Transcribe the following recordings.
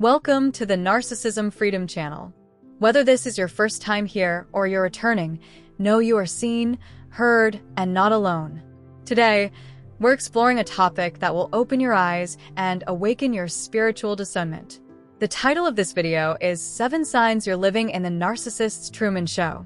Welcome to the Narcissism Freedom channel. Whether this is your first time here or you're returning, know you are seen, heard, and not alone. Today, we're exploring a topic that will open your eyes and awaken your spiritual discernment. The title of this video is 7 Signs You're Living in the Narcissist's Truman Show.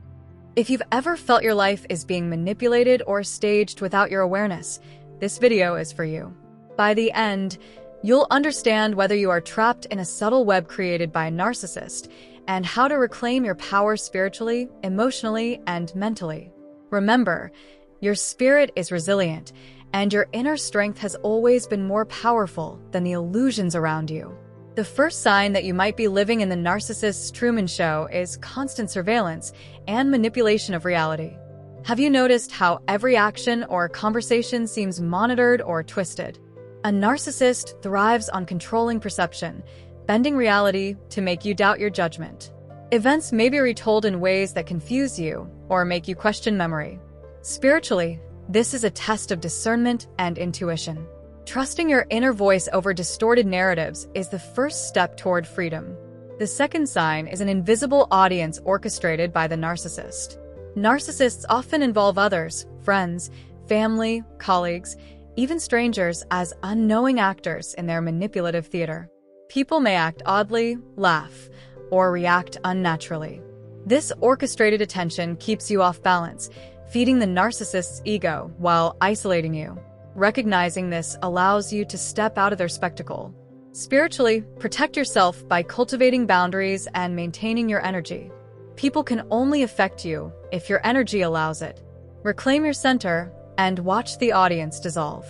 If you've ever felt your life is being manipulated or staged without your awareness, this video is for you. By the end, you'll understand whether you are trapped in a subtle web created by a narcissist and how to reclaim your power spiritually, emotionally, and mentally. Remember, your spirit is resilient, and your inner strength has always been more powerful than the illusions around you. The first sign that you might be living in the narcissist's Truman Show is constant surveillance and manipulation of reality. Have you noticed how every action or conversation seems monitored or twisted? A narcissist thrives on controlling perception, bending reality to make you doubt your judgment. Events may be retold in ways that confuse you or make you question memory. Spiritually, this is a test of discernment and intuition. Trusting your inner voice over distorted narratives is the first step toward freedom. The second sign is an invisible audience orchestrated by the narcissist. Narcissists often involve others, friends, family, colleagues, even strangers, as unknowing actors in their manipulative theater. People may act oddly, laugh, or react unnaturally. This orchestrated attention keeps you off balance, feeding the narcissist's ego while isolating you. Recognizing this allows you to step out of their spectacle. Spiritually, protect yourself by cultivating boundaries and maintaining your energy. People can only affect you if your energy allows it. Reclaim your center and watch the audience dissolve.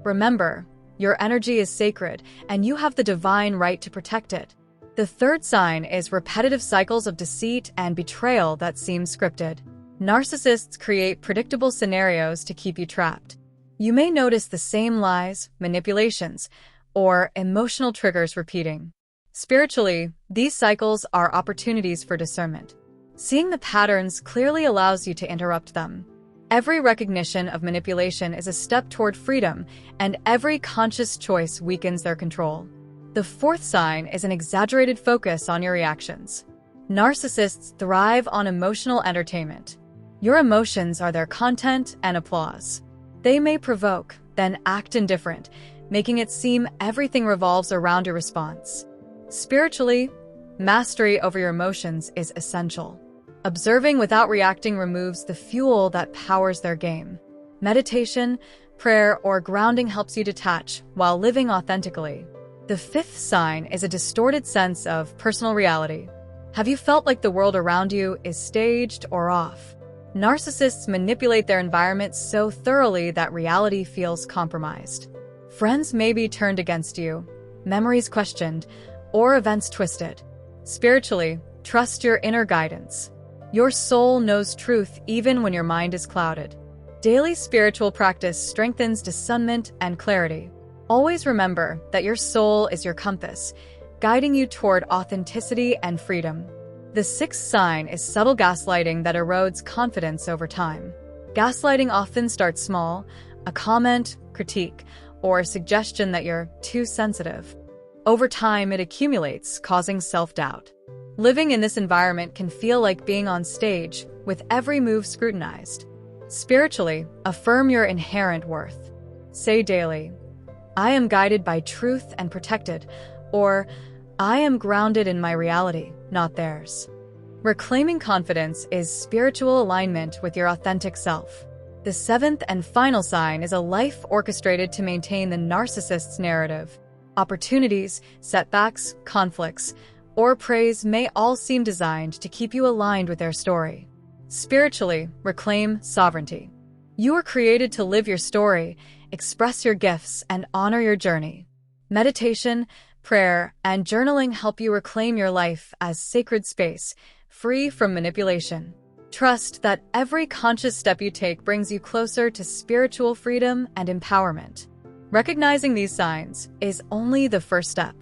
Remember, your energy is sacred, and you have the divine right to protect it. The third sign is repetitive cycles of deceit and betrayal that seem scripted. Narcissists create predictable scenarios to keep you trapped. You may notice the same lies, manipulations, or emotional triggers repeating. Spiritually, these cycles are opportunities for discernment. Seeing the patterns clearly allows you to interrupt them. Every recognition of manipulation is a step toward freedom, and every conscious choice weakens their control. The fourth sign is an exaggerated focus on your reactions. Narcissists thrive on emotional entertainment. Your emotions are their content and applause. They may provoke, then act indifferent, making it seem everything revolves around your response. Spiritually, mastery over your emotions is essential. Observing without reacting removes the fuel that powers their game. Meditation, prayer, or grounding helps you detach while living authentically. The fifth sign is a distorted sense of personal reality. Have you felt like the world around you is staged or off? Narcissists manipulate their environment so thoroughly that reality feels compromised. Friends may be turned against you, memories questioned, or events twisted. Spiritually, trust your inner guidance. Your soul knows truth even when your mind is clouded. Daily spiritual practice strengthens discernment and clarity. Always remember that your soul is your compass, guiding you toward authenticity and freedom. The sixth sign is subtle gaslighting that erodes confidence over time. Gaslighting often starts small, a comment, critique, or a suggestion that you're too sensitive. Over time, it accumulates, causing self-doubt. Living in this environment can feel like being on stage, with every move scrutinized. Spiritually, affirm your inherent worth. Say daily, "I am guided by truth and protected," or "I am grounded in my reality, not theirs." Reclaiming confidence is spiritual alignment with your authentic self. The seventh and final sign is a life orchestrated to maintain the narcissist's narrative. Opportunities, setbacks, conflicts, or praise may all seem designed to keep you aligned with their story. Spiritually, reclaim sovereignty. You were created to live your story, express your gifts, and honor your journey. Meditation, prayer, and journaling help you reclaim your life as sacred space, free from manipulation. Trust that every conscious step you take brings you closer to spiritual freedom and empowerment. Recognizing these signs is only the first step.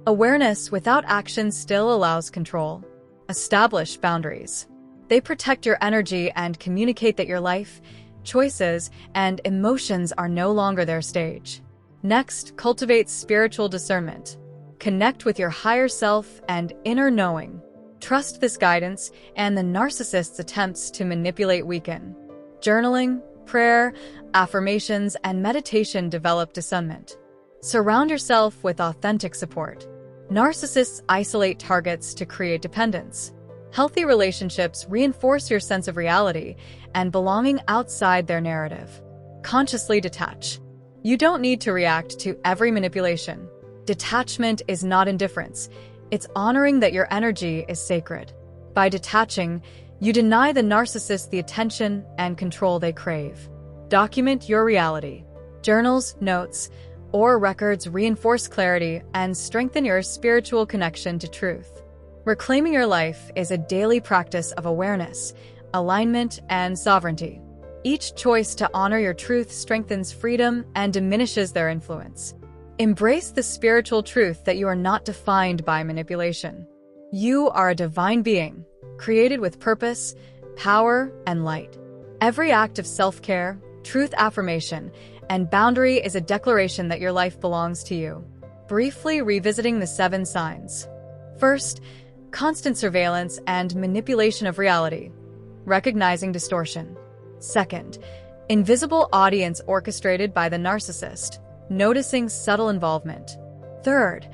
Awareness without action still allows control. Establish boundaries. They protect your energy and communicate that your life, choices, and emotions are no longer their stage. Next, cultivate spiritual discernment. Connect with your higher self and inner knowing. Trust this guidance, and the narcissist's attempts to manipulate weaken. Journaling, prayer, affirmations, and meditation develop discernment. Surround yourself with authentic support. Narcissists isolate targets to create dependence. Healthy relationships reinforce your sense of reality and belonging outside their narrative. Consciously detach. You don't need to react to every manipulation. Detachment is not indifference. It's honoring that your energy is sacred. By detaching, you deny the narcissist the attention and control they crave. Document your reality. Journals, notes, or records reinforce clarity and strengthen your spiritual connection to truth. Reclaiming your life is a daily practice of awareness, alignment, and sovereignty. Each choice to honor your truth strengthens freedom and diminishes their influence. Embrace the spiritual truth that you are not defined by manipulation. You are a divine being, created with purpose, power, and light. Every act of self-care, truth affirmation, and boundary is a declaration that your life belongs to you. Briefly revisiting the 7 signs. First, constant surveillance and manipulation of reality, recognizing distortion. Second, invisible audience orchestrated by the narcissist, noticing subtle involvement. Third,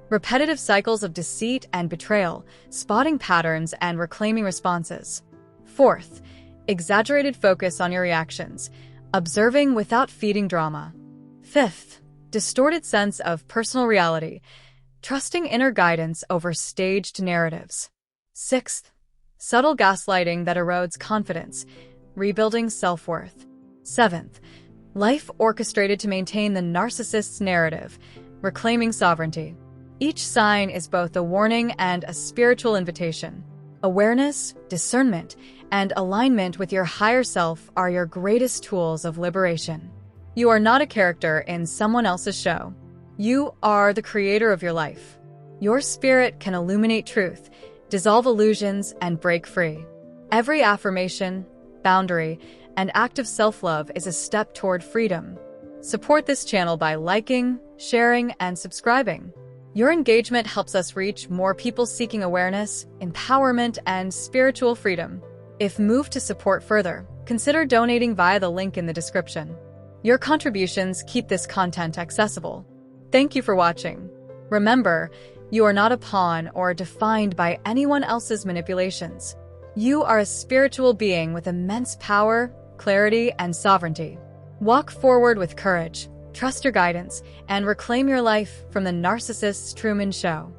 repetitive cycles of deceit and betrayal, spotting patterns and reclaiming responses. Fourth, exaggerated focus on your reactions, observing without feeding drama. Fifth, distorted sense of personal reality, trusting inner guidance over staged narratives. Sixth, subtle gaslighting that erodes confidence, rebuilding self-worth. Seventh, life orchestrated to maintain the narcissist's narrative, reclaiming sovereignty. Each sign is both a warning and a spiritual invitation. Awareness, discernment, and alignment with your higher self are your greatest tools of liberation. You are not a character in someone else's show. You are the creator of your life. Your spirit can illuminate truth, dissolve illusions, and break free. Every affirmation, boundary, and act of self-love is a step toward freedom. Support this channel by liking, sharing, and subscribing. Your engagement helps us reach more people seeking awareness, empowerment, and spiritual freedom. If moved to support further, consider donating via the link in the description. Your contributions keep this content accessible. Thank you for watching. Remember, you are not a pawn or defined by anyone else's manipulations. You are a spiritual being with immense power, clarity, and sovereignty. Walk forward with courage, trust your guidance, and reclaim your life from the Narcissist's Truman Show.